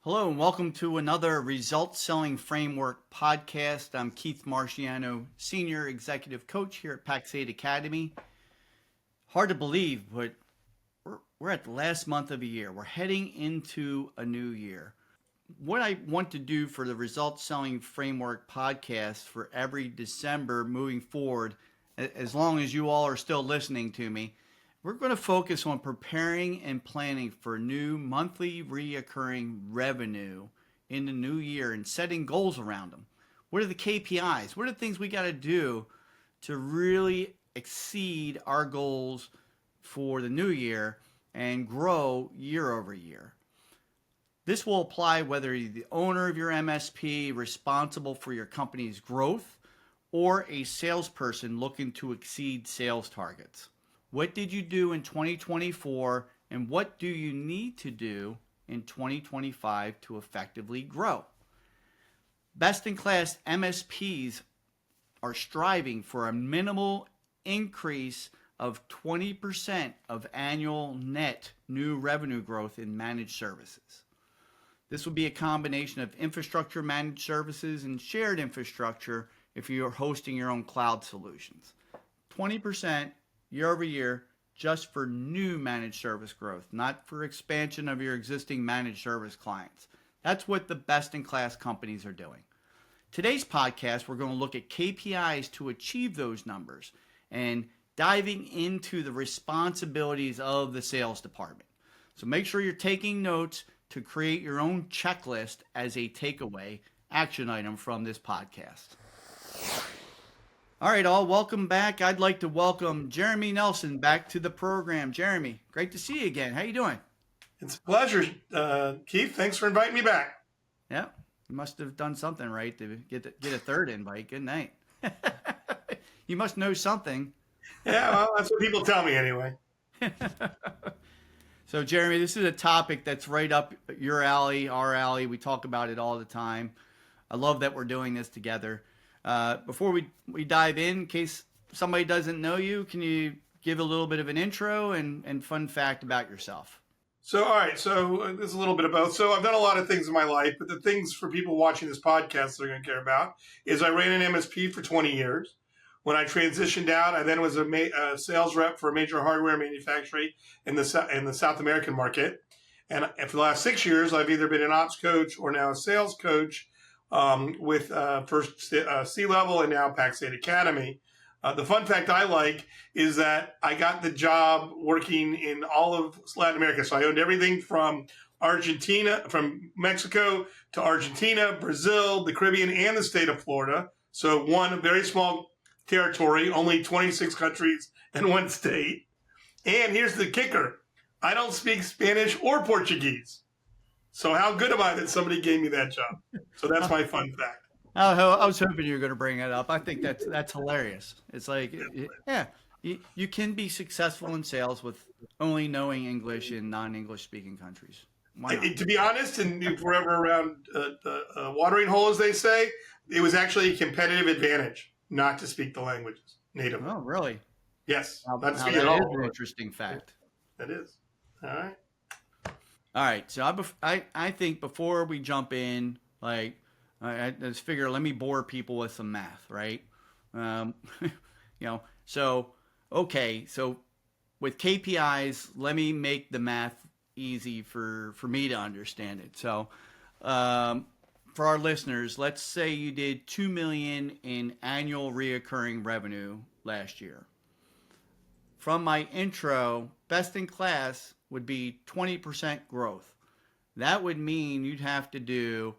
Hello and welcome to another Results Selling Framework podcast. I'm Keith Marciano, Senior Executive Coach here at Pax8 Academy. Hard to believe, but we're at the last month of the year. We're heading into a new year. What I want to do for the Results Selling Framework podcast for every December moving forward, as long as you all are still listening to me, we're going to focus on preparing and planning for new monthly reoccurring revenue in the new year and setting goals around them. What are the KPIs? What are the things we got to do to really exceed our goals for the new year and grow year over year? This will apply whether you're the owner of your MSP responsible for your company's growth or a salesperson looking to exceed sales targets. What did you do in 2024 and what do you need to do in 2025 to effectively grow? Best-in-class MSPs are striving for a minimal increase of 20% of annual net new revenue growth in managed services. This will be a combination of infrastructure managed services and shared infrastructure if you're hosting your own cloud solutions. 20% year over year just for new managed service growth, not for expansion of your existing managed service clients. That's what the best-in-class companies are doing. Today's podcast, we're going to look at KPIs to achieve those numbers and diving into the responsibilities of the sales department. So make sure you're taking notes to create your own checklist as a takeaway action item from this podcast. All right, all, welcome back. I'd like to welcome Jeremy Nelson back to the program. Jeremy, great to see you again. How you doing? It's a pleasure, Keith. Thanks for inviting me back. Yeah, you must have done something right to get a third invite. Good night. You must know something. Yeah, well, that's what people tell me anyway. So, Jeremy, this is a topic that's right up your alley, our alley. We talk about it all the time. I love that we're doing this together. Before we dive in case somebody doesn't know you, can you give a little bit of an intro and fun fact about yourself? So, all right. So there's a little bit of both. So I've done a lot of things in my life, but the things for people watching this podcast they're going to care about is I ran an MSP for 20 years. When I transitioned out, I then was a sales rep for a major hardware manufacturer in the South American market. And for the last 6 years, I've either been an ops coach or now a sales coach with first C-Level and now Pax8 Academy. The fun fact I like is that I got the job working in all of Latin America. So I owned everything from Mexico to Argentina, Brazil, the Caribbean, and the state of Florida. So one very small territory, only 26 countries and one state. And here's the kicker. I don't speak Spanish or Portuguese. So how good am I that somebody gave me that job? So that's my fun fact. I was hoping you were going to bring it up. I think that's hilarious. It's like, yeah, you can be successful in sales with only knowing English in non-English speaking countries. Why not? To be honest, and forever around a watering hole, as they say, it was actually a competitive advantage not to speak the languages natively. Oh, really? Yes. Now, not to speak that at all. is an interesting fact. That is. All right. All right, so I think before we jump in, like, I just figure let me bore people with some math, right? So with KPIs, let me make the math easy for me to understand it. So for our listeners, let's say you did $2 million in annual reoccurring revenue last year. From my intro, best in class would be 20% growth. That would mean you'd have to do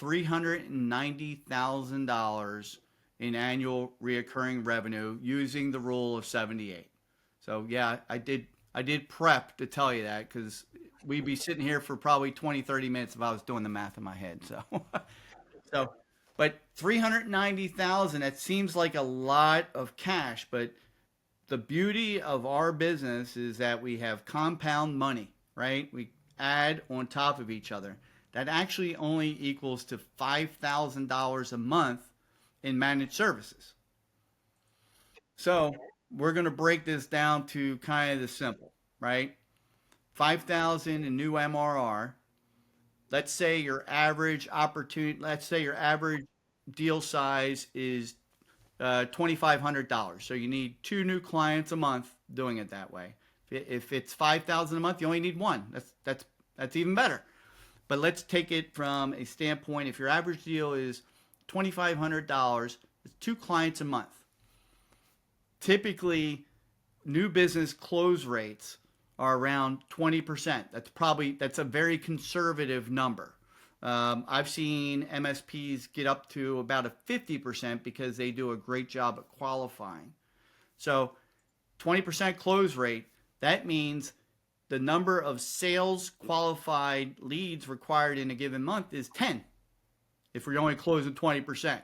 $390,000 in annual reoccurring revenue using the rule of 78. So yeah, I did prep to tell you that because we'd be sitting here for probably 20, 30 minutes if I was doing the math in my head. But 390,000, that seems like a lot of cash, but the beauty of our business is that we have compound money, right? We add on top of each other. That actually only equals to $5,000 a month in managed services. So we're going to break this down to kind of the simple, right? 5,000 in new MRR. let's say your average deal size is $2,500. So you need 2 new clients a month doing it that way. If it's 5,000 a month, you only need one. That's even better. But let's take it from a standpoint. If your average deal is $2,500, it's 2 clients a month. Typically, new business close rates are around 20%. That's a very conservative number. I've seen MSPs get up to about a 50% because they do a great job at qualifying. So 20% close rate, that means the number of sales qualified leads required in a given month is 10 if we're only closing 20%,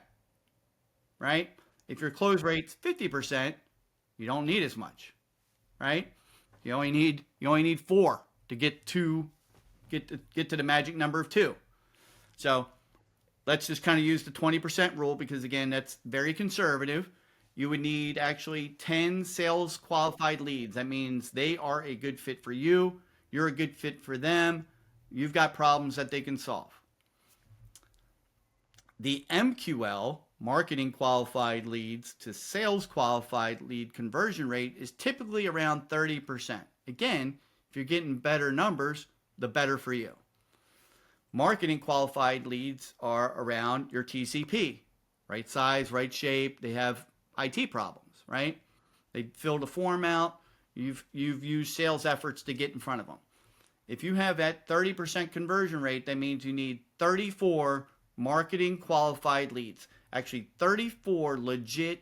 right? If your close rate's 50%, you don't need as much, right? You only need 4 to get to the magic number of 2. So let's just kind of use the 20% rule because, again, that's very conservative. You would need actually 10 sales qualified leads. That means they are a good fit for you. You're a good fit for them. You've got problems that they can solve. The MQL, marketing qualified leads to sales qualified lead conversion rate, is typically around 30%. Again, if you're getting better numbers, the better for you. Marketing qualified leads are around your TCP, right size, right shape. They have IT problems, right? They filled a form out. You've used sales efforts to get in front of them. If you have that 30% conversion rate, that means you need 34 marketing qualified leads. Actually, 34 legit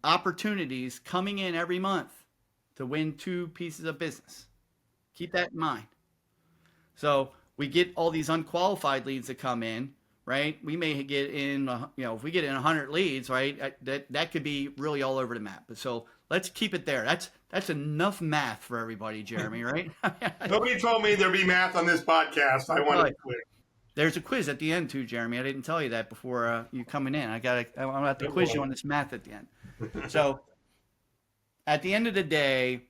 opportunities coming in every month to win 2 pieces of business. Keep that in mind. So we get all these unqualified leads that come in, right? We may get in, if we get in 100 leads, right? That could be really all over the map. But so let's keep it there. That's enough math for everybody, Jeremy, right? Nobody told me there'd be math on this podcast. I wanted to quit. There's a quiz at the end too, Jeremy. I didn't tell you that before you coming in. I'm going to have to quiz you on this math at the end. So at the end of the day,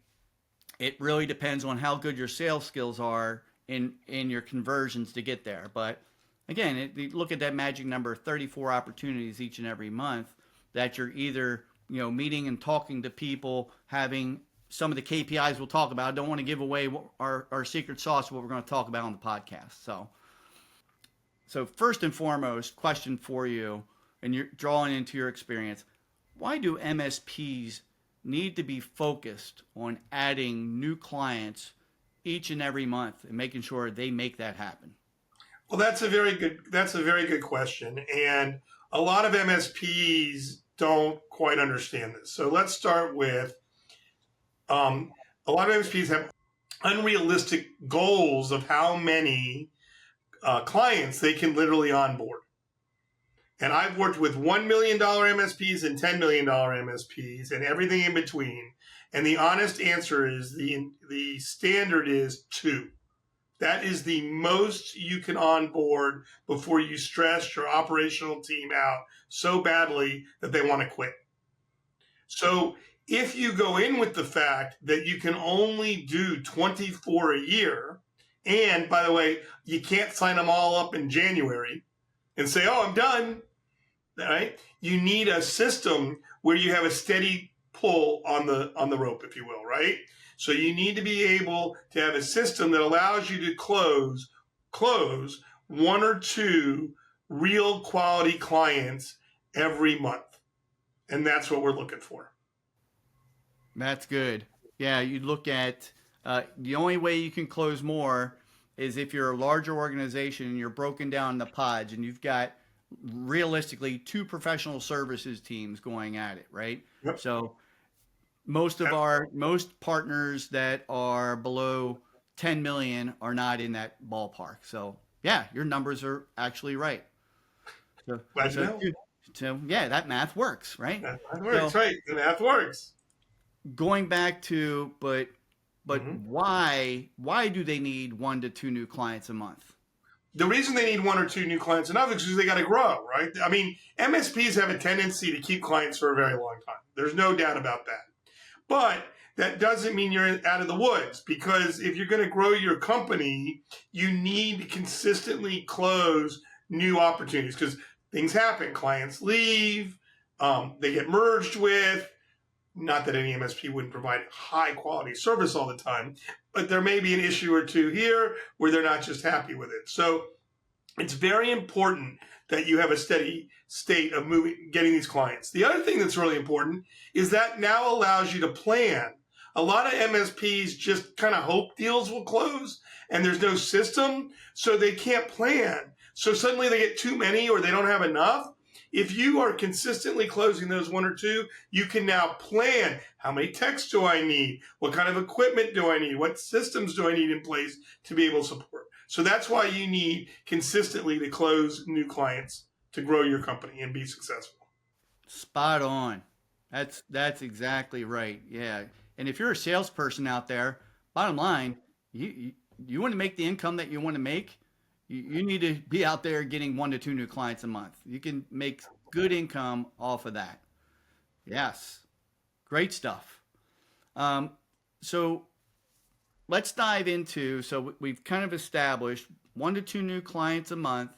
it really depends on how good your sales skills are in your conversions to get there. But again, look at that magic number of 34 opportunities each and every month that you're either meeting and talking to people, having some of the KPIs we'll talk about. I don't want to give away our secret sauce, what we're going to talk about on the podcast. So first and foremost, question for you, and you're drawing into your experience, why do MSPs need to be focused on adding new clients each and every month and making sure they make that happen? Well, that's a very good question. And a lot of MSPs don't quite understand this. So let's start with a lot of MSPs have unrealistic goals of how many clients they can literally onboard. And I've worked with $1 million MSPs and $10 million MSPs and everything in between. And the honest answer is the standard is 2. That is the most you can onboard before you stress your operational team out so badly that they want to quit. So if you go in with the fact that you can only do 24 a year, and by the way, you can't sign them all up in January and say, oh, I'm done, right? You need a system where you have a steady pull on the rope, if you will, right? So you need to be able to have a system that allows you to close 1 or 2 real quality clients every month. And that's what we're looking for. That's good. Yeah, you look at the only way you can close more is if you're a larger organization and you're broken down into pods and you've got realistically 2 professional services teams going at it, right? Yep. So most partners that are below 10 million are not in that ballpark. So yeah, your numbers are actually right. So yeah, that math works, right? That works, right? The math works. Going back to, but why do they need 1 to 2 new clients a month? The reason they need 1 or 2 new clients a month is because they got to grow, right? I mean, MSPs have a tendency to keep clients for a very long time. There's no doubt about that. But that doesn't mean you're out of the woods, because if you're going to grow your company, you need to consistently close new opportunities, because things happen. Clients leave, they get merged with. Not that any MSP wouldn't provide high quality service all the time, but there may be an issue or two here where they're not just happy with it. So it's very important that you have a steady state of getting these clients. The other thing that's really important is that now allows you to plan. A lot of MSPs just kind of hope deals will close, and there's no system, so they can't plan. So suddenly they get too many or they don't have enough. If you are consistently closing those one or two, you can now plan. How many techs do I need? What kind of equipment do I need? What systems do I need in place to be able to support? So that's why you need consistently to close new clients to grow your company and be successful. Spot on. That's exactly right. Yeah. And if you're a salesperson out there, bottom line, you want to make the income that you want to make, you need to be out there getting 1 to 2 new clients a month. You can make good income off of that. Yes. Great stuff. So let's dive into, so we've kind of established 1 to 2 new clients a month.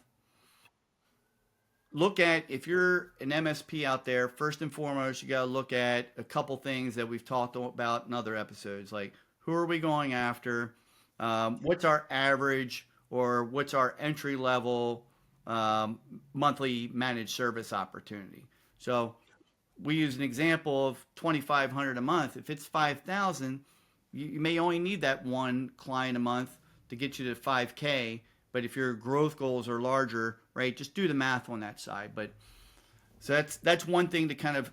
Look at, if you're an MSP out there, first and foremost, you got to look at a couple things that we've talked about in other episodes, like who are we going after? What's our average, or what's our entry level monthly managed service opportunity? So we use an example of $2,500 a month. If it's 5,000, you may only need that one client a month to get you to 5K. But if your growth goals are larger, right, just do the math on that side. But so that's one thing to kind of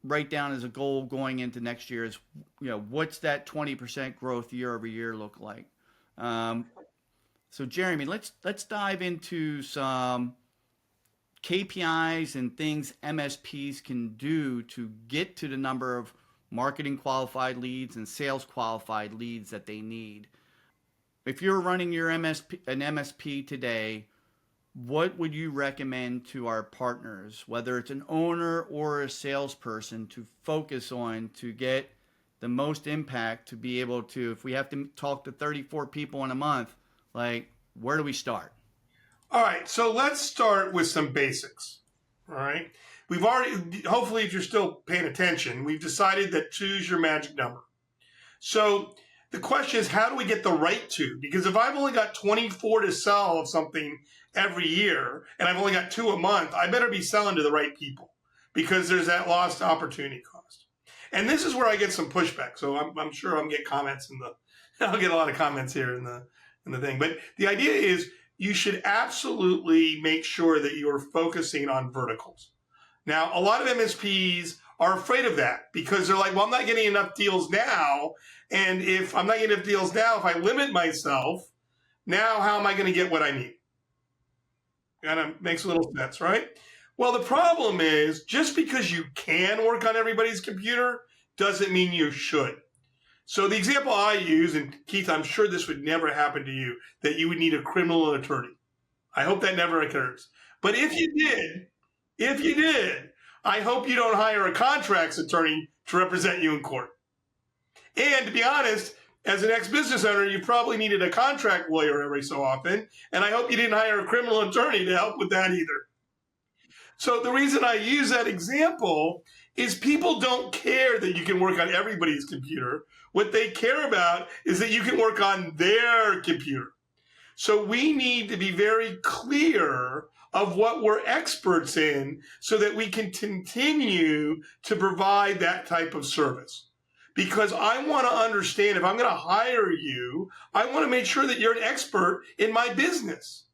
write down as a goal going into next year is, what's that 20% growth year over year look like? So Jeremy, let's dive into some KPIs and things MSPs can do to get to the number of marketing qualified leads and sales qualified leads that they need. If you're running an MSP today, what would you recommend to our partners, whether it's an owner or a salesperson, to focus on to get the most impact, to be able to, if we have to talk to 34 people in a month, like, where do we start? All right, so let's start with some basics. All right. We've already, hopefully if you're still paying attention, we've decided that 2 is your magic number. So the question is, how do we get the right 2? Because if I've only got 24 to sell of something every year, and I've only got 2 a month, I better be selling to the right people, because there's that lost opportunity cost. And this is where I get some pushback. So I'm sure I'll get comments I'll get a lot of comments here in the thing. But the idea is, you should absolutely make sure that you are focusing on verticals. Now, a lot of MSPs are afraid of that, because they're like, well, I'm not getting enough deals now. And if I'm not getting enough deals now, if I limit myself, now how am I going to get what I need? Kind of makes a little sense, right? Well, the problem is, just because you can work on everybody's computer doesn't mean you should. So the example I use, and Keith, I'm sure this would never happen to you, that you would need a criminal attorney. I hope that never occurs. But if you did, I hope you don't hire a contracts attorney to represent you in court. And to be honest, as an ex-business owner, you probably needed a contract lawyer every so often, and I hope you didn't hire a criminal attorney to help with that either. So the reason I use that example is people don't care that you can work on everybody's computer. What they care about is that you can work on their computer. So we need to be very clear of what we're experts in, so that we can continue to provide that type of service. Because I want to understand, if I'm going to hire you, I want to make sure that you're an expert in my business.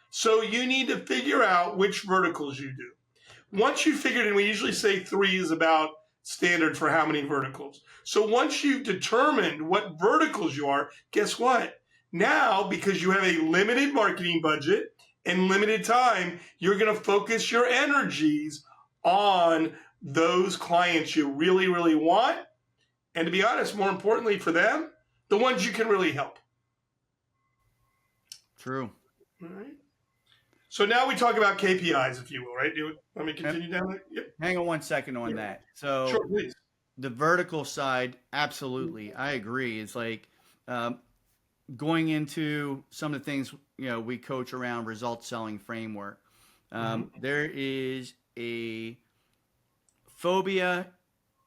So you need to figure out which verticals you do. Once you figured, and we usually say 3 is about standard for how many verticals. So once you've determined what verticals you are, guess what? Now, because you have a limited marketing budget and limited time, you're going to focus your energies on those clients you really, really want. And to be honest, more importantly for them, the ones you can really help. True. All right. So now we talk about KPIs, if you will, right? Let me continue down that. Yep. Hang on one second on that. So sure, please. the vertical side, absolutely, I agree. It's like um, going into some of the things we coach around result selling framework. Hmm. There is a phobia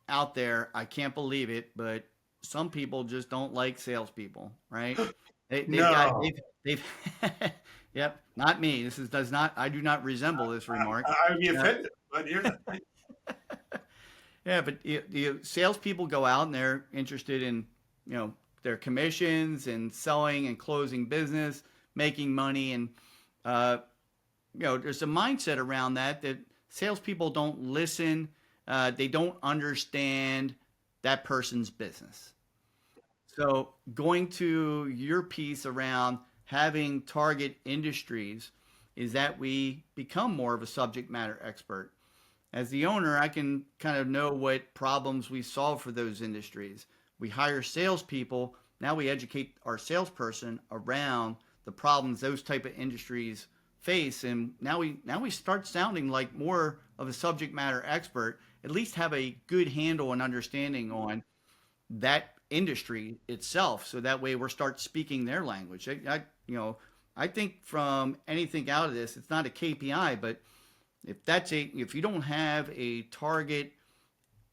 out there. I can't believe it, but some people just don't like salespeople, right? They've got No, they've yep, not me. This is does not I do not resemble this remark. I'd be Uh, offended. But hear that. yeah, but salespeople go out and they're interested in their commissions and selling and closing business, making money, and uh, there's a mindset around that salespeople don't listen. They don't understand that person's business. So going to your piece around having target industries is that we become more of a subject matter expert. As the owner, I can kind of know what problems we solve for those industries. We hire salespeople. Now we educate our salesperson around the problems those type of industries face, and now we start sounding like more of a subject matter expert. At least have a good handle and understanding on that industry itself, so that way we're start speaking their language. I think from anything out of this, it's not a KPI, but if you don't have a target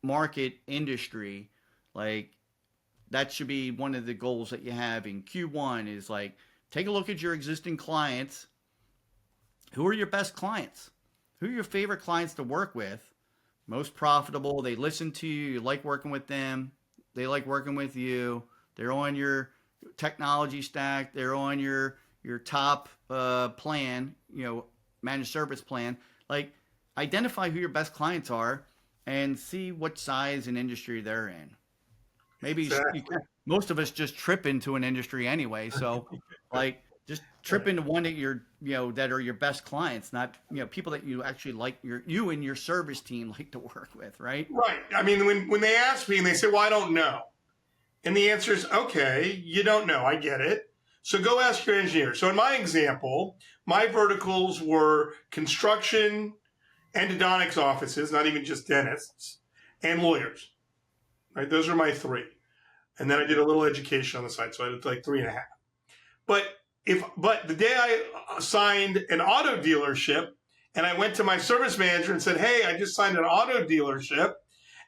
market industry, like that should be one of the goals that you have in Q1 is like take a look at your existing clients. Who are your best clients? Who are your favorite clients to work with? Most profitable, they listen to you, you like working with them, they like working with you, they're on your technology stack, they're on your top plan, managed service plan. Like identify who your best clients are and see what size and industry they're in. Maybe you Exactly. can, most of us just trip into an industry anyway. So like just trip into one that that are your best clients, not, people that you actually like you and your service team like to work with, right? Right. I mean, when they ask me and they say, "Well, I don't know," and the answer is, "Okay, you don't know. I get it. So go ask your engineer." So in my example, my verticals were construction, endodontics offices, not even just dentists, and lawyers. Right. Those are my three. And then I did a little education on the side, so I did like three and a half. But but the day I signed an auto dealership, and I went to my service manager and said, "Hey, I just signed an auto dealership,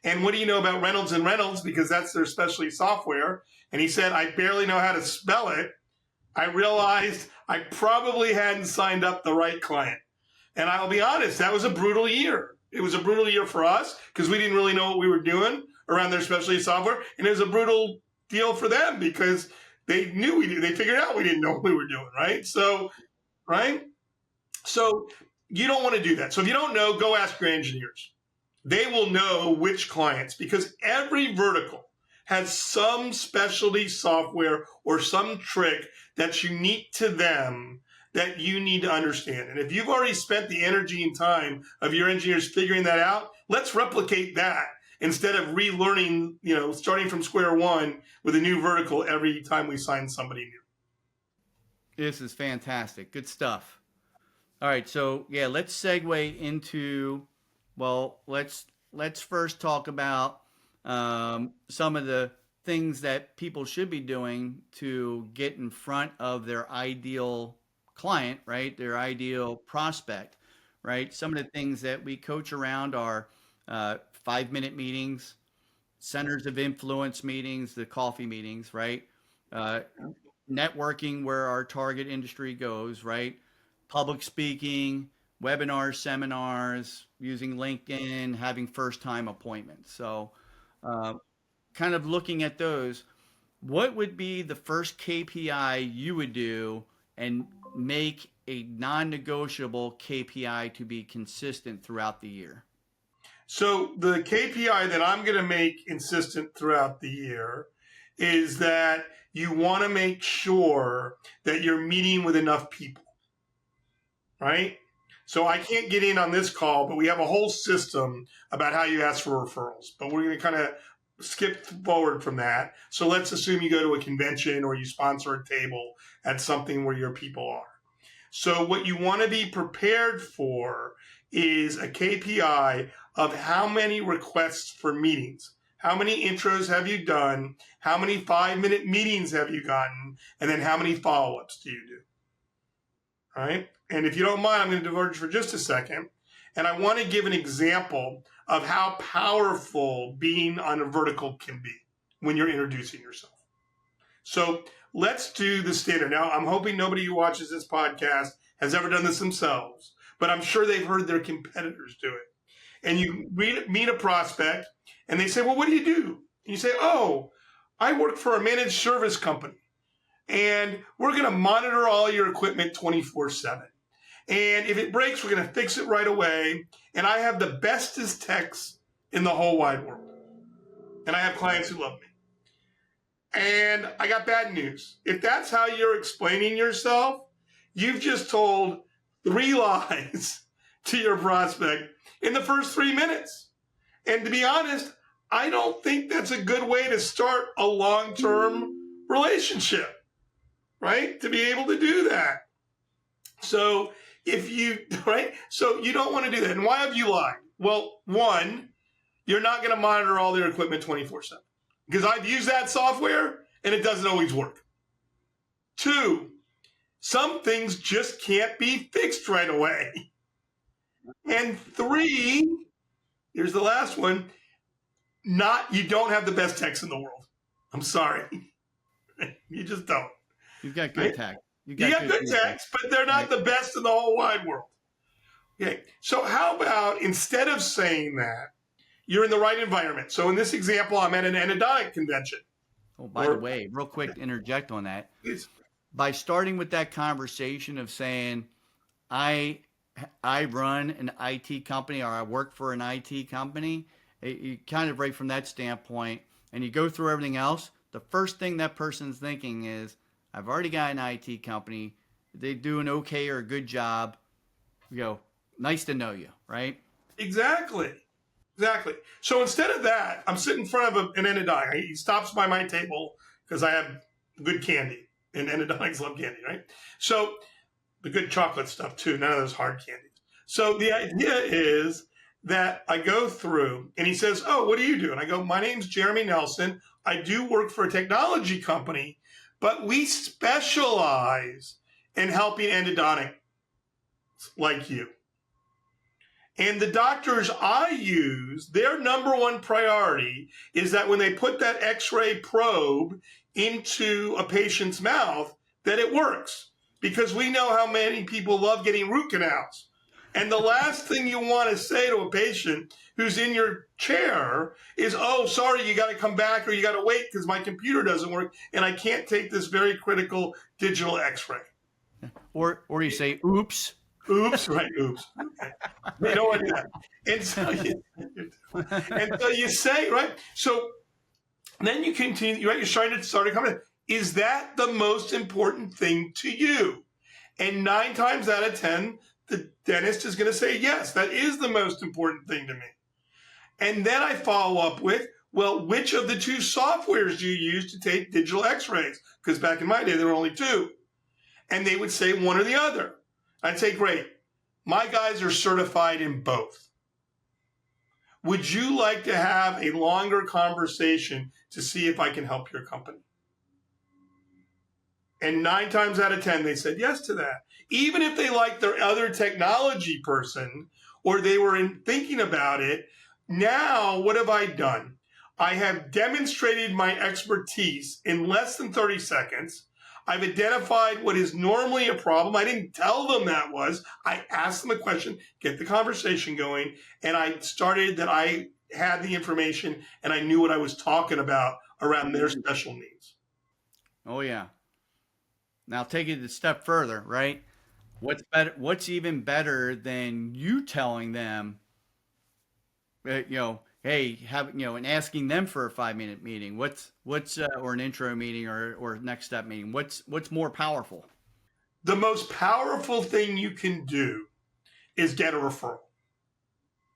and what do you know about Reynolds and Reynolds, because that's their specialty software?" And he said, "I barely know how to spell it." I realized I probably hadn't signed up the right client. And I'll be honest, that was a brutal year. It was a brutal year for us because we didn't really know what we were doing around their specialty software. And it was a brutal deal for them because they knew we did. They figured out we didn't know what we were doing, right? So, right? So you don't want to do that. So if you don't know, go ask your engineers. They will know which clients, because every vertical has some specialty software or some trick that's unique to them that you need to understand. And if you've already spent the energy and time of your engineers figuring that out, let's replicate that instead of relearning, starting from square one with a new vertical every time we sign somebody new. This is fantastic. Good stuff. All right, so yeah, let's segue into, well, let's first talk about some of the things that people should be doing to get in front of their ideal client, right? Their ideal prospect, right? Some of the things that we coach around are 5-minute meetings, centers of influence meetings, the coffee meetings, right? Uh, Networking where our target industry goes, right? Public speaking, webinars, seminars, using LinkedIn, having first time appointments. So, uh, kind of looking at those, what would be the first KPI you would do and make a non negotiable KPI to be consistent throughout the year? So the KPI that I'm going to make consistent throughout the year is that you want to make sure that you're meeting with enough people, right? So I can't get in on this call, but we have a whole system about how you ask for referrals. But we're going to kind of skip forward from that. So let's assume you go to a convention or you sponsor a table at something where your people are. So what you want to be prepared for is a KPI of how many requests for meetings how many intros have you done, how many 5-minute meetings have you gotten, and then how many follow-ups do you do? All right. And if you don't mind, I'm going to diverge for just a second. And I want to give an example of how powerful being on a vertical can be when you're introducing yourself. So let's do the standard. Now, I'm hoping nobody who watches this podcast has ever done this themselves, but I'm sure they've heard their competitors do it. And you meet a prospect and they say, well, what do you do? And you say, oh, I work for a managed service company and we're going to monitor all your equipment 24/7. And if it breaks, we're going to fix it right away. And I have the bestest techs in the whole wide world. And I have clients who love me. And I got bad news. If that's how you're explaining yourself, you've just told 3 lies to your prospect in the first 3 minutes. And to be honest, I don't think that's a good way to start a long-term relationship, right? To be able to do that. So so you don't want to do that. And why have you lied? Well, one, you're not going to monitor all their equipment 24/7 because I've used that software and it doesn't always work. 2, some things just can't be fixed right away. And 3, here's the last one, you don't have the best techs in the world. I'm sorry. You just don't. You've got good tech. You got good techs, but they're not the best in the whole wide world. Okay, so how about instead of saying that, you're in the right environment. So in this example, I'm at an endodontic convention. Oh, by the way, real quick to interject on that. By starting with that conversation of saying, I run an IT company or I work for an IT company, you kind of right from that standpoint, and you go through everything else, the first thing that person's thinking is, I've already got an IT company. They do an okay or a good job. Nice to know you, right? Exactly. So instead of that, I'm sitting in front of an endodontic. He stops by my table because I have good candy, and endodontics love candy, right? So the good chocolate stuff too, none of those hard candies. So the idea is that I go through, and he says, oh, what do you do? And I go, my name's Jeremy Nelson. I do work for a technology company, but we specialize in helping endodontics like you. And the doctors I use, their number one priority is that when they put that X-ray probe into a patient's mouth, that it works. Because we know how many people love getting root canals. And the last thing you want to say to a patient who's in your chair is, oh, sorry, you got to come back or you got to wait because my computer doesn't work and I can't take this very critical digital X-ray. Or you say, oops. Oops, right, oops. Okay. You don't want to do that. And so you say, right? So then you continue, right? You're trying to start a conversation. Is that the most important thing to you? And 9 times out of 10, the dentist is going to say, yes, that is the most important thing to me. And then I follow up with, well, which of the 2 softwares do you use to take digital X-rays? Because back in my day, there were only 2. And they would say one or the other. I'd say, great. My guys are certified in both. Would you like to have a longer conversation to see if I can help your company? And 9 times out of 10, they said yes to that. Even if they liked their other technology person or they were thinking about it, now what have I done? I have demonstrated my expertise in less than 30 seconds. I've identified what is normally a problem. I didn't tell them that was. I asked them a question, get the conversation going, and I started that I had the information and I knew what I was talking about around their special needs. Oh, yeah. Now take it a step further, right? What's better? What's even better than you telling them, hey, and asking them for a 5-minute meeting? What's or an intro meeting or next step meeting? What's more powerful? The most powerful thing you can do is get a referral.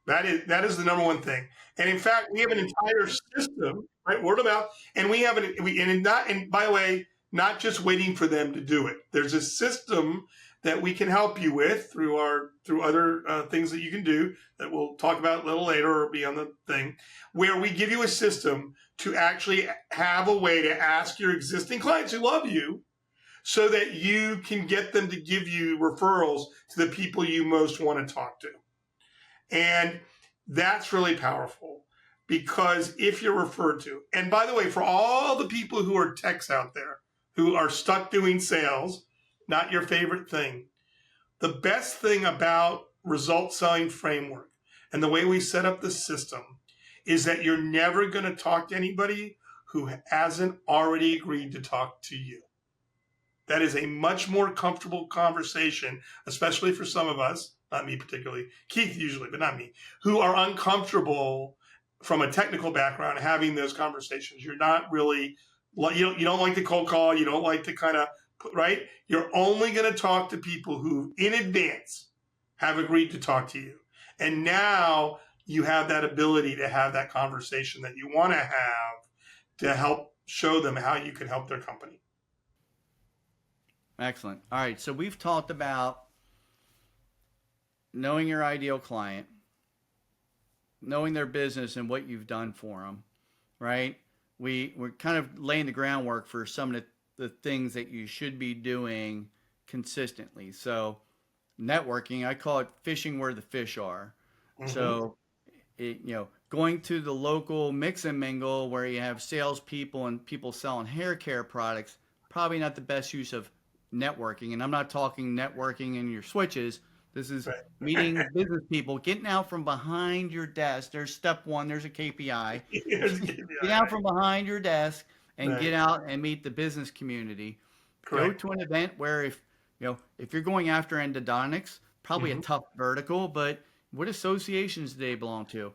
That is the number one thing. And in fact, we have an entire system, right? Word of mouth, and we have and by the way, not just waiting for them to do it. There's a system that we can help you with through other things that you can do that we'll talk about a little later or be on the thing, where we give you a system to actually have a way to ask your existing clients who love you so that you can get them to give you referrals to the people you most want to talk to. And that's really powerful because if you're referred to, and by the way, for all the people who are techs out there who are stuck doing sales, not your favorite thing, the best thing about result selling framework and the way we set up the system is that you're never going to talk to anybody who hasn't already agreed to talk to you. That is a much more comfortable conversation, especially for some of us, not me particularly, Keith usually, but not me, who are uncomfortable from a technical background having those conversations. You're not really, you don't like the cold call, you don't like to kind of, right? You're only going to talk to people who in advance have agreed to talk to you. And now you have that ability to have that conversation that you want to have to help show them how you can help their company. Excellent. All right. So we've talked about knowing your ideal client, knowing their business and what you've done for them, right? We're kind of laying the groundwork for some of the things that you should be doing consistently. So networking, I call it fishing where the fish are. Mm-hmm. So, going to the local mix and mingle where you have salespeople and people selling hair care products, probably not the best use of networking. And I'm not talking networking in your switches. This is meeting business people, getting out from behind your desk. There's step one. There's a KPI. Get out from behind your desk and get out and meet the business community. Correct. Go to an event where if you're going after endodontics, probably a tough vertical, but what associations do they belong to?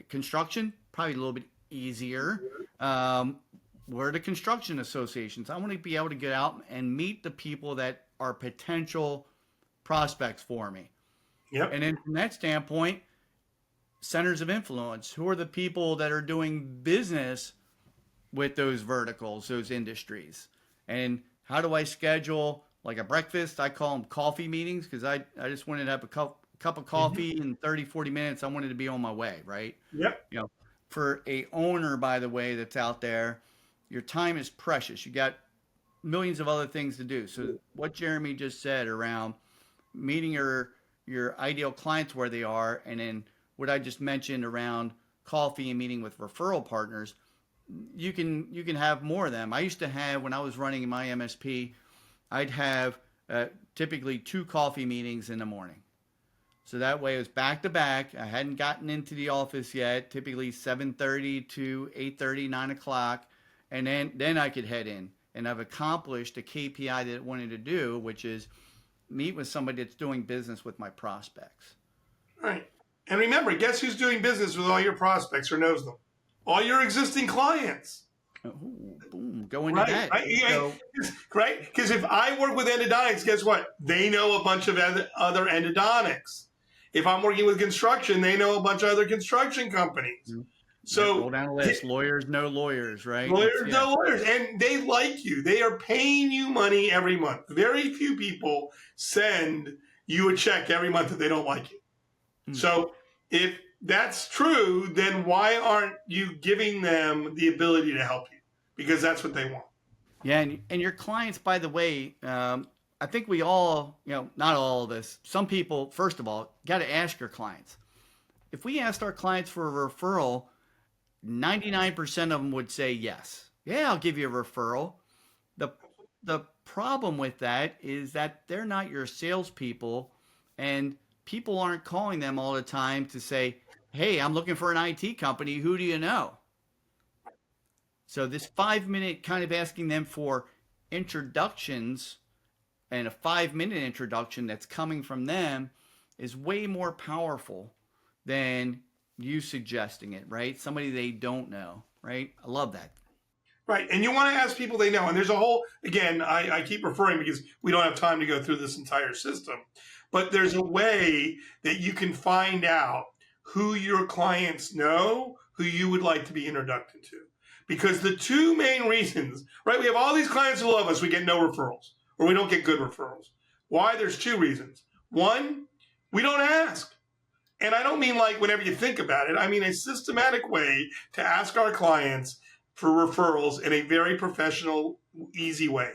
Construction, probably a little bit easier. Where are the construction associations? I want to be able to get out and meet the people that are potential prospects for me. Yep. And then from that standpoint, centers of influence. Who are the people that are doing business with those verticals, those industries? And how do I schedule like a breakfast? I call them coffee meetings because I just wanted to have a cup of coffee in 30, 40 minutes. I wanted to be on my way, right? Yep. For a owner, by the way, that's out there, your time is precious. You got millions of other things to do. So what Jeremy just said around meeting your ideal clients where they are, and then what I just mentioned around coffee and meeting with referral partners, you can have more of them. I used to have, when I was running my MSP, I'd have typically 2 coffee meetings in the morning. So that way it was back to back. I hadn't gotten into the office yet, typically 7:30 to 8:30, 9 o'clock. And then I could head in. And I've accomplished a KPI that I wanted to do, which is meet with somebody that's doing business with my prospects. Right. And remember, guess who's doing business with all your prospects or knows them? All your existing clients. Ooh, boom. Go into that. Right? Because if I work with endodontics, guess what? They know a bunch of other endodontics. If I'm working with construction, they know a bunch of other construction companies. Mm-hmm. So roll down the list. Lawyers know lawyers, right? Lawyers know lawyers, and they like you. They are paying you money every month. Very few people send you a check every month if they don't like you. Mm-hmm. So if that's true, then why aren't you giving them the ability to help you? Because that's what they want. Yeah, and your clients, by the way, I think we all, not all of this. Some people, first of all, got to ask your clients. If we asked our clients for a referral, 99% of them would say yes. Yeah, I'll give you a referral. The problem with that is that they're not your salespeople, and people aren't calling them all the time to say, hey, I'm looking for an IT company. Who do you know? So this 5-minute kind of asking them for introductions and a 5-minute introduction that's coming from them is way more powerful than you suggesting it, right? Somebody they don't know, right? I love that. Right. And you want to ask people they know. And there's a whole, again, I keep referring because we don't have time to go through this entire system, but there's a way that you can find out who your clients know, who you would like to be introduced to. Because the two main reasons, right? We have all these clients who love us. We get no referrals, or we don't get good referrals. Why? There's two reasons. One, we don't ask. And I don't mean like whenever you think about it. I mean a systematic way to ask our clients for referrals in a very professional, easy way.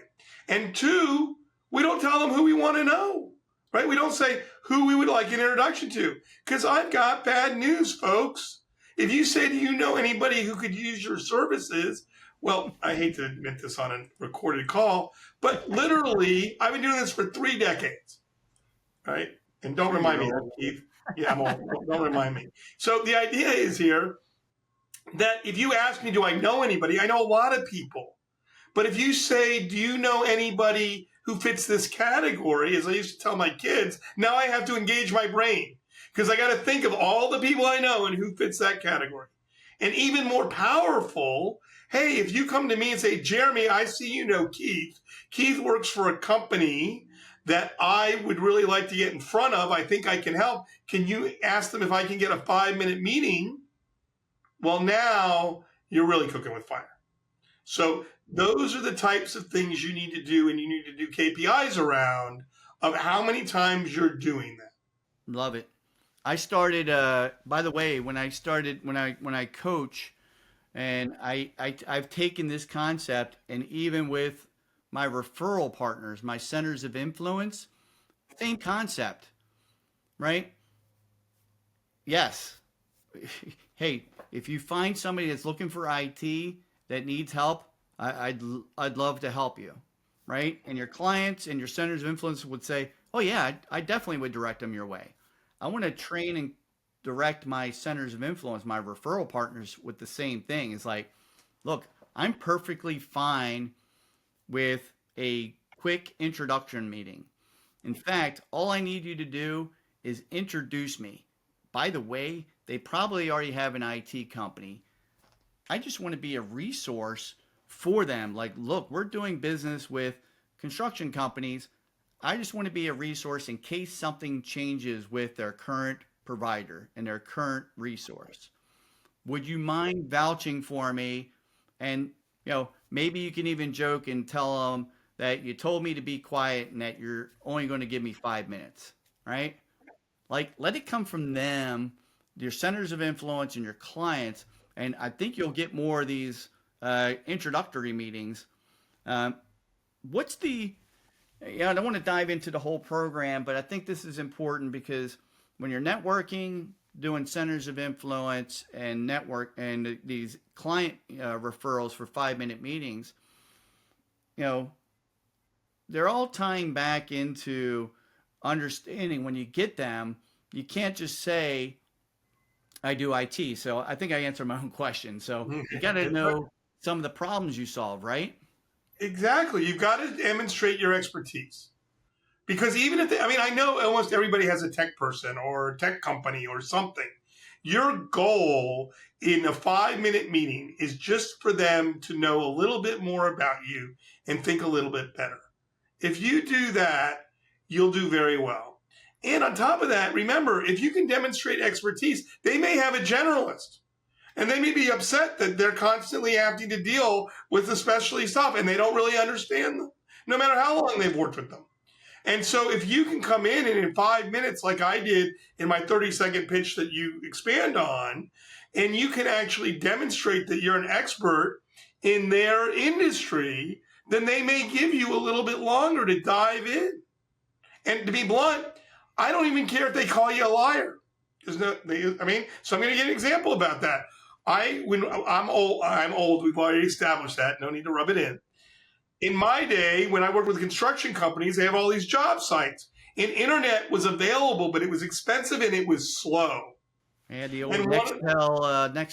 And two, we don't tell them who we want to know, right? We don't say who we would like an introduction to. Because I've got bad news, folks. If you say, do you know anybody who could use your services? Well, I hate to admit this on a recorded call, but literally, I've been doing this for 3 decades, right? And don't remind me, Keith. Yeah, I'm old. Don't remind me. So the idea is here that if you ask me, do I know anybody? I know a lot of people. But if you say, do you know anybody who fits this category, as I used to tell my kids, now I have to engage my brain because I got to think of all the people I know and who fits that category. And even more powerful, hey, if you come to me and say, Jeremy, I see you know Keith. Keith works for a company that I would really like to get in front of. I think I can help. Can you ask them if I can get a 5-minute meeting? Well, now you're really cooking with fire. So those are the types of things you need to do, and you need to do KPIs around of how many times you're doing that. Love it. I started, by the way, when I coach, and I've taken this concept, and even with my referral partners, my centers of influence, same concept, right? Yes. Hey, if you find somebody that's looking for IT that needs help, I'd love to help you, right? And your clients and your centers of influence would say, oh yeah, I definitely would direct them your way. I want to train and direct my centers of influence, my referral partners, with the same thing. It's like, look, I'm perfectly fine with a quick introduction meeting. In fact, all I need you to do is introduce me. By the way, they probably already have an IT company. I just want to be a resource for them. Like, look, we're doing business with construction companies. I just want to be a resource in case something changes with their current provider and their current resource. Would you mind vouching for me? And, maybe you can even joke and tell them that you told me to be quiet and that you're only going to give me 5 minutes, right? Like, let it come from them, your centers of influence and your clients. And I think you'll get more of these introductory meetings. I don't want to dive into the whole program, but I think this is important because when you're networking, doing centers of influence and network and these client referrals for 5-minute meetings, they're all tying back into understanding when you get them, you can't just say, I do IT. So I think I answered my own question. So you got to know some of the problems you solve, right? Exactly. You've got to demonstrate your expertise. Because even if I know almost everybody has a tech person or a tech company or something. Your goal in a 5-minute meeting is just for them to know a little bit more about you and think a little bit better. If you do that, you'll do very well. And on top of that, remember, if you can demonstrate expertise, they may have a generalist. And they may be upset that they're constantly having to deal with the specialty stuff and they don't really understand them, no matter how long they've worked with them. And so if you can come in and in 5 minutes, like I did in my 30-second pitch that you expand on, and you can actually demonstrate that you're an expert in their industry, then they may give you a little bit longer to dive in. And to be blunt, I don't even care if they call you a liar. So I'm going to give an example about that. I'm old. We've already established that. No need to rub it in. In my day, when I worked with construction companies, they have all these job sites. And internet was available, but it was expensive and it was slow. Yeah, the old Nextel.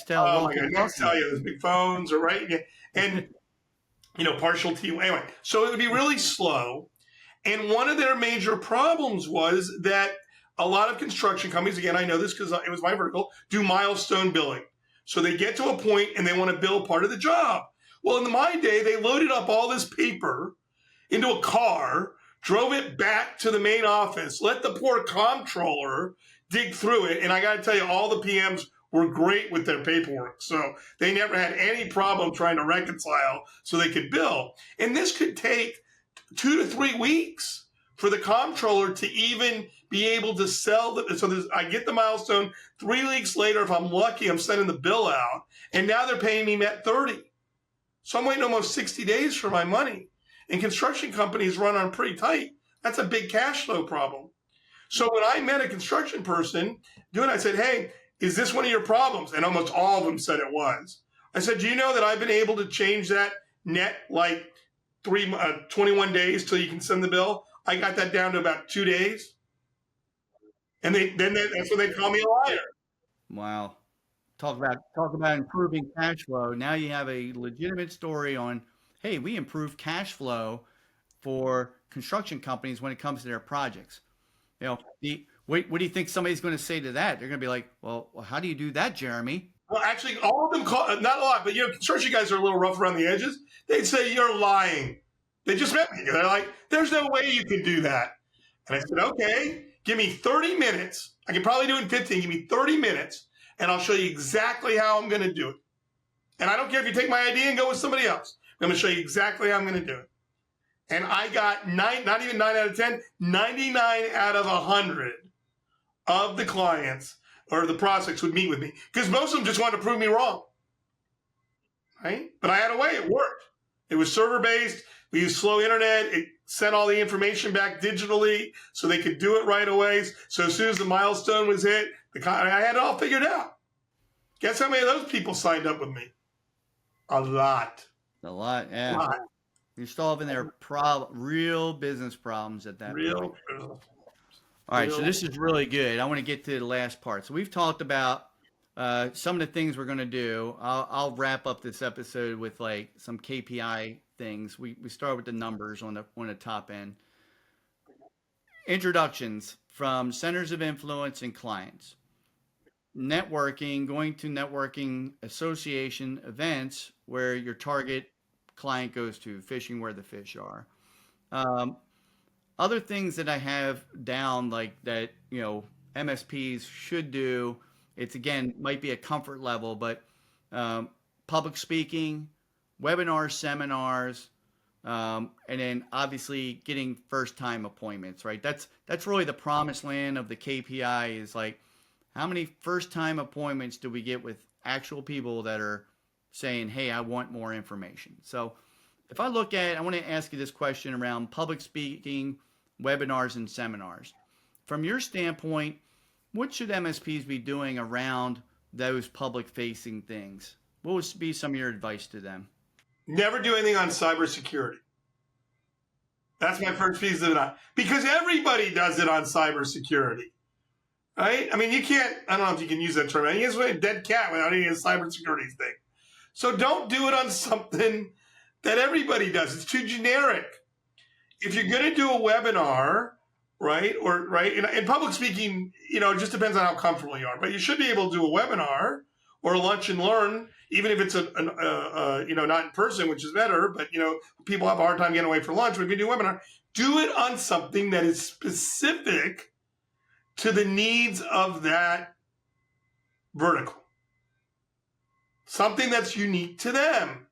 Oh my God, Nextel, yeah, those big phones, right? And, partial T. Anyway, so it would be really slow. And one of their major problems was that a lot of construction companies, again, I know this because it was my vertical, do milestone billing. So they get to a point and they want to bill part of the job. Well, in my day, they loaded up all this paper into a car, drove it back to the main office, let the poor comptroller dig through it. And I got to tell you, all the PMs were great with their paperwork. So they never had any problem trying to reconcile so they could bill. And this could take 2 to 3 weeks for the comptroller to even be able to sell. So I get the milestone. 3 weeks later, if I'm lucky, I'm sending the bill out. And now they're paying me net 30. So I'm waiting almost 60 days for my money. And construction companies run on pretty tight. That's a big cash flow problem. So when I met a construction person, I said, hey, is this one of your problems? And almost all of them said it was. I said, do you know that I've been able to change that net like 21 days till you can send the bill? I got that down to about 2 days. And that's when they call me a liar. Wow. Talk about improving cash flow. Now you have a legitimate story on, hey, we improve cash flow for construction companies when it comes to their projects. You know, what do you think somebody's going to say to that? They're going to be like, well, how do you do that, Jeremy? Well, actually, all of them not a lot, but construction guys are a little rough around the edges. They'd say, you're lying. They just met me. They're like, there's no way you can do that. And I said, okay, give me 30 minutes. I can probably do it in 15. Give me 30 minutes, and I'll show you exactly how I'm going to do it. And I don't care if you take my idea and go with somebody else. I'm going to show you exactly how I'm going to do it. And I got not even 9 out of 10, 99 out of 100 of the clients or the prospects would meet with me because most of them just wanted to prove me wrong. Right? But I had a way. It worked. It was server-based. We used slow internet. It sent all the information back digitally so they could do it right away. So as soon as the milestone was hit, I had it all figured out. Guess how many of those people signed up with me? A lot. A lot, yeah. A lot. You're solving their real business problems at that point. All right, so this is really good. I want to get to the last part. So we've talked about some of the things we're going to do. I'll wrap up this episode with like some KPI things. We start with the numbers on the top end. Introductions from centers of influence and clients. Networking, going to networking association events where your target client goes to, fishing where the fish are. Other things that I have down like that, MSPs should do, it's again, might be a comfort level, but public speaking, webinars, seminars, and then obviously getting first time appointments, right? That's really the promised land of the KPI is like, how many first time appointments do we get with actual people that are saying, hey, I want more information? So if I look at, I want to ask you this question around public speaking, webinars, and seminars. From your standpoint, what should MSPs be doing around those public facing things? What would be some of your advice to them? Never do anything on cybersecurity. That's my first piece of it. Because everybody does it on cybersecurity. Right? I mean, you can't, I don't know if you can use that term. I think it's a dead cat without any cybersecurity thing. So don't do it on something that everybody does. It's too generic. If you're going to do a webinar, right, in public speaking, it just depends on how comfortable you are. But you should be able to do a webinar or a lunch and learn, even if it's not in person, which is better. But people have a hard time getting away for lunch. But if you do a webinar, do it on something that is specific to the needs of that vertical. Something that's unique to them.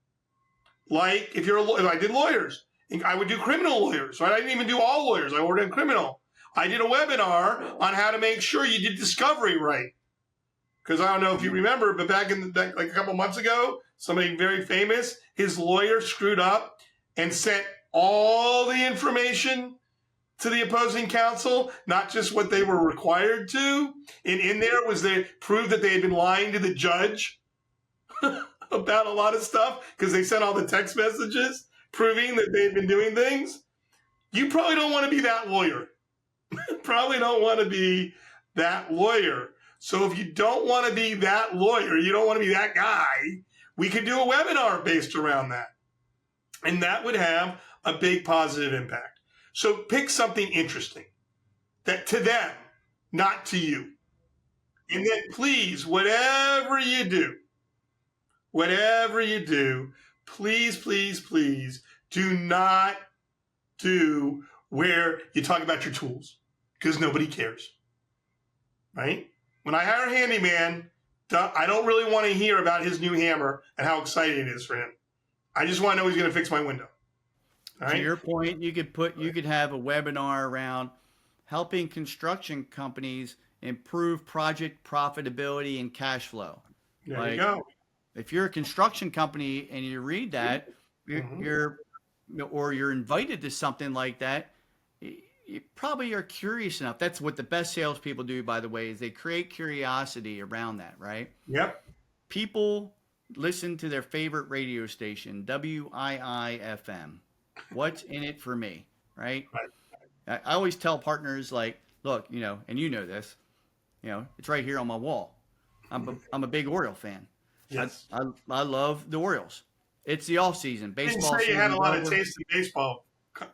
Like if I did lawyers, I would do criminal lawyers, right? I didn't even do all lawyers. I ordered criminal. I did a webinar on how to make sure you did discovery right. Because I don't know if you remember, but back like a couple months ago, somebody very famous, his lawyer screwed up and sent all the information to the opposing counsel, not just what they were required to. And in there was they proved that they had been lying to the judge about a lot of stuff because they sent all the text messages proving that they had been doing things. You probably don't want to be that lawyer. Probably don't want to be that lawyer. So if you don't want to be that lawyer, you don't want to be that guy, we could do a webinar based around that. And that would have a big positive impact. So pick something interesting that to them, not to you. And then please, whatever you do, please, please, please do not do where you talk about your tools because nobody cares, right? When I hire a handyman, I don't really want to hear about his new hammer and how exciting it is for him. I just want to know he's going to fix my window. All To right. your point, you could have a webinar around helping construction companies improve project profitability and cash flow. There you Like go. if you're a construction company and you read that, Mhm. you're invited to something like that, you probably are curious enough. That's what the best salespeople do, by the way, is they create curiosity around that, right? Yep. People listen to their favorite radio station, WIIFM. What's in it for me, right? Right. I always tell partners, like, look, and you know this, it's right here on my wall. I'm a big Oriole fan. I, Yes. I, I love the Orioles. It's the off season. I didn't Baseball say you had a season's lot of over. taste in baseball teams,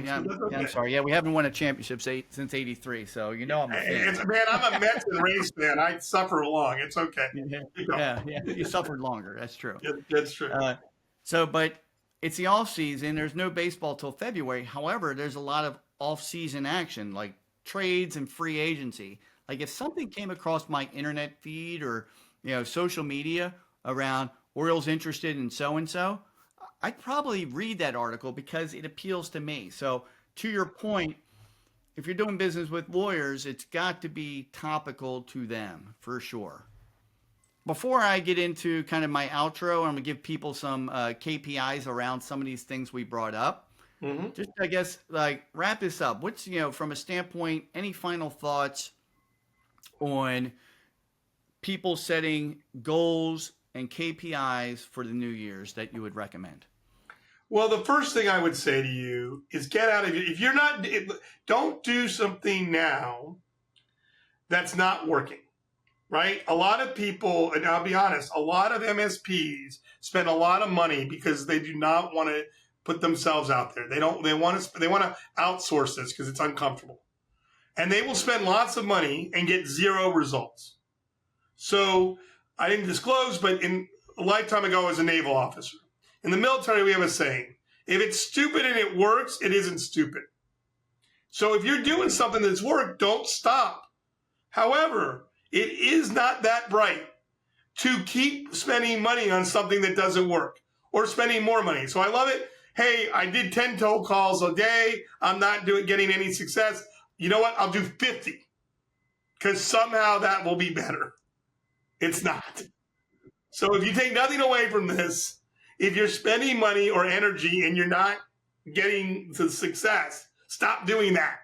but that's I'm okay. sorry. Yeah, we haven't won a championship since '83, so I'm a fan. Man, I'm a Mets and Rays fan. I suffer along. It's okay. Yeah, Keep going. yeah. You suffered longer. That's true. That's true. But it's the off season. There's no baseball till February. However, there's a lot of off season action like trades and free agency. Like if something came across my internet feed or social media around Orioles interested in so and so, I'd probably read that article because it appeals to me. So to your point, if you're doing business with lawyers, it's got to be topical to them for sure. Before I get into kind of my outro, I'm going to give people some KPIs around some of these things we brought up. Mm-hmm. Just, I guess, like wrap this up. What's, from a standpoint, any final thoughts on people setting goals and KPIs for the New Year's that you would recommend? Well, the first thing I would say to you is get out of it. If you're not, don't do something now that's not working. Right? A lot of people, and I'll be honest, a lot of MSPs spend a lot of money because they do not want to put themselves out there. They want to outsource this because it's uncomfortable. And they will spend lots of money and get zero results. So I didn't disclose, but a lifetime ago I was a naval officer. In the military, we have a saying, if it's stupid and it works, it isn't stupid. So if you're doing something that's worked, don't stop. However, it is not that bright to keep spending money on something that doesn't work or spending more money. So I love it. Hey, I did 10 toll calls a day. I'm not getting any success. You know what? I'll do 50 because somehow that will be better. It's not. So if you take nothing away from this, if you're spending money or energy and you're not getting the success, stop doing that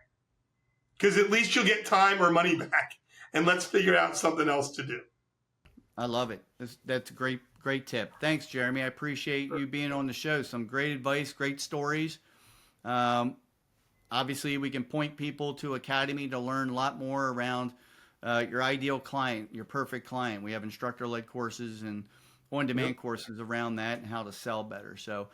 because at least you'll get time or money back. And let's figure out something else to do. I love it. That's a great tip. Thanks, Jeremy. I appreciate you being on the show. Some great advice, great stories. Obviously, we can point people to Academy to learn a lot more around your ideal client, your perfect client. We have instructor-led courses and on-demand courses around that and how to sell better. So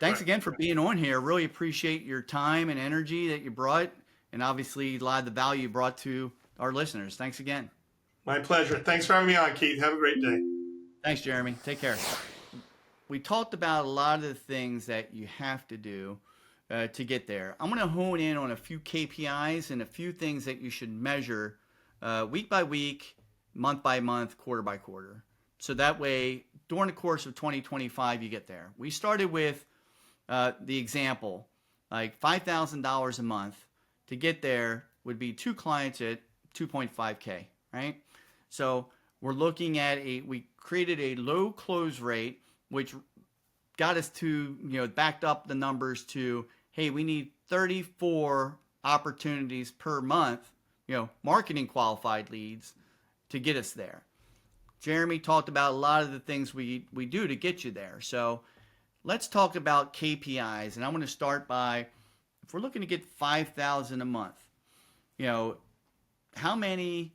thanks again for being on here. Really appreciate your time and energy that you brought, and obviously a lot of the value you brought to our listeners. Thanks again. My pleasure. Thanks for having me on, Keith. Have a great day. Thanks, Jeremy. Take care. We talked about a lot of the things that you have to do to get there. I'm going to hone in on a few KPIs and a few things that you should measure week by week, month by month, quarter by quarter. So that way, during the course of 2025, you get there. We started with the example, like $5,000 a month. To get there would be 2 clients at 2.5K, right? So we're looking at we created a low close rate, which got us to, backed up the numbers to, hey, we need 34 opportunities per month, marketing qualified leads to get us there. Jeremy talked about a lot of the things we do to get you there. So let's talk about KPIs. And I'm going to start by, if we're looking to get 5,000 a month, how many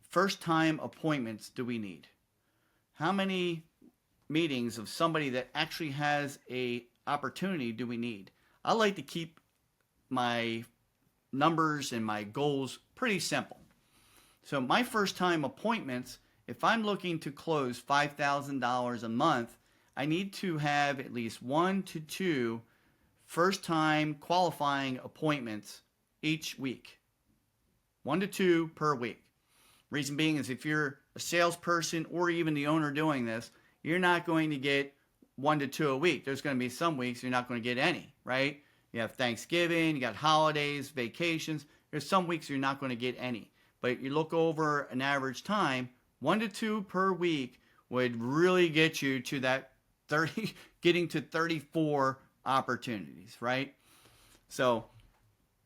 first-time appointments do we need? How many meetings of somebody that actually has a opportunity do we need? I like to keep my numbers and my goals pretty simple. So my first-time appointments, if I'm looking to close $5,000 a month, I need to have at least 1 to 2 first-time qualifying appointments each week. 1 to 2 per week. Reason being is if you're a salesperson or even the owner doing this, you're not going to get 1 to 2 a week. There's going to be some weeks you're not going to get any, right? You have Thanksgiving, you got holidays, vacations. There's some weeks you're not going to get any. But you look over an average time, 1 to 2 per week would really get you to that 30, getting to 34 opportunities, right? So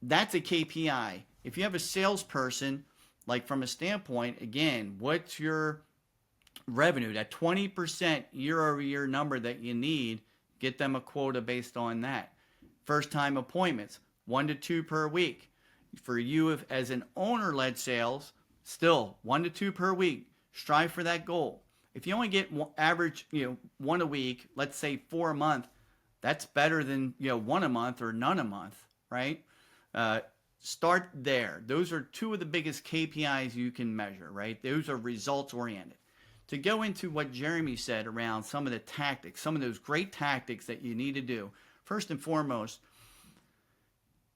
that's a KPI. If you have a salesperson, like from a standpoint, again, what's your revenue, that 20% year over year number that you need, get them a quota based on that. First time appointments, 1 to 2 per week. For you as an owner-led sales, still 1 to 2 per week. Strive for that goal. If you only get average, 1 a week, let's say 4 a month, that's better than 1 a month or none a month, right? Start there. Those are 2 of the biggest KPIs you can measure, right? Those are results oriented. To go into what Jeremy said around some of the tactics, some of those great tactics that you need to do, first and foremost,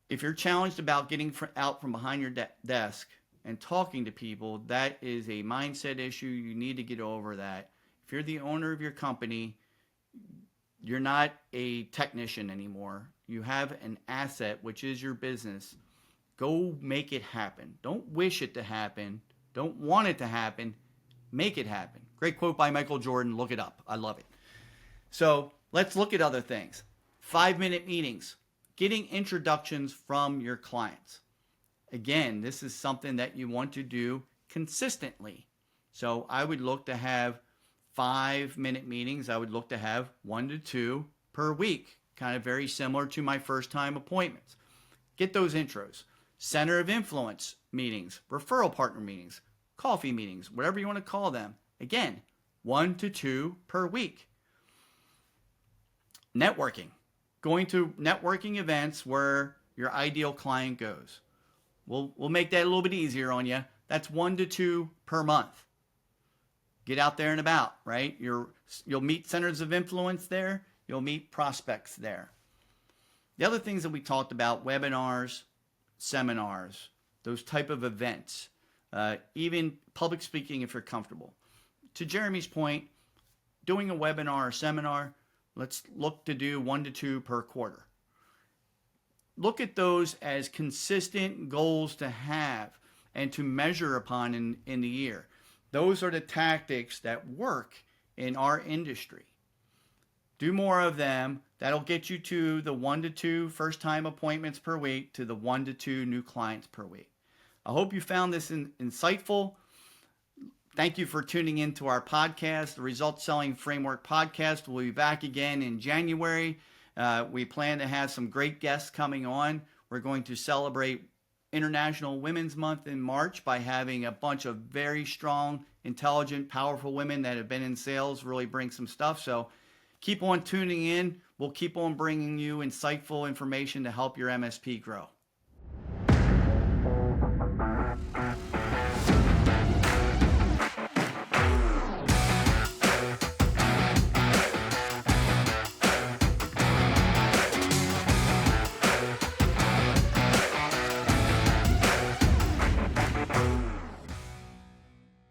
if you're challenged about getting out from behind your desk and talking to people, that is a mindset issue. You need to get over that. If you're the owner of your company, you're not a technician anymore. You have an asset, which is your business. Go make it happen. Don't wish it to happen. Don't want it to happen. Make it happen. Great quote by Michael Jordan. Look it up. I love it. So let's look at other things. 5-minute meetings. Getting introductions from your clients. Again, this is something that you want to do consistently. So I would look to have 5-minute meetings. I would look to have 1 to 2 per week. Kind of very similar to my first time appointments. Get those intros. Center of influence meetings, referral partner meetings, coffee meetings, whatever you want to call them. Again, 1 to 2 per week. Networking. Going to networking events where your ideal client goes. We'll make that a little bit easier on you. That's 1 to 2 per month. Get out there and about, right? You'll meet centers of influence there. You'll meet prospects there. The other things that we talked about, webinars, seminars, those type of events, even public speaking if you're comfortable. To Jeremy's point, doing a webinar or seminar, let's look to do 1 to 2 per quarter. Look at those as consistent goals to have and to measure upon in the year. Those are the tactics that work in our industry. Do more of them. That'll get you to the 1 to 2 first-time appointments per week to the 1 to 2 new clients per week. I hope you found this insightful. Thank you for tuning in to our podcast, the Results Selling Framework Podcast. We'll be back again in January. We plan to have some great guests coming on. We're going to celebrate International Women's Month in March by having a bunch of very strong, intelligent, powerful women that have been in sales really bring some stuff. So keep on tuning in. We'll keep on bringing you insightful information to help your MSP grow.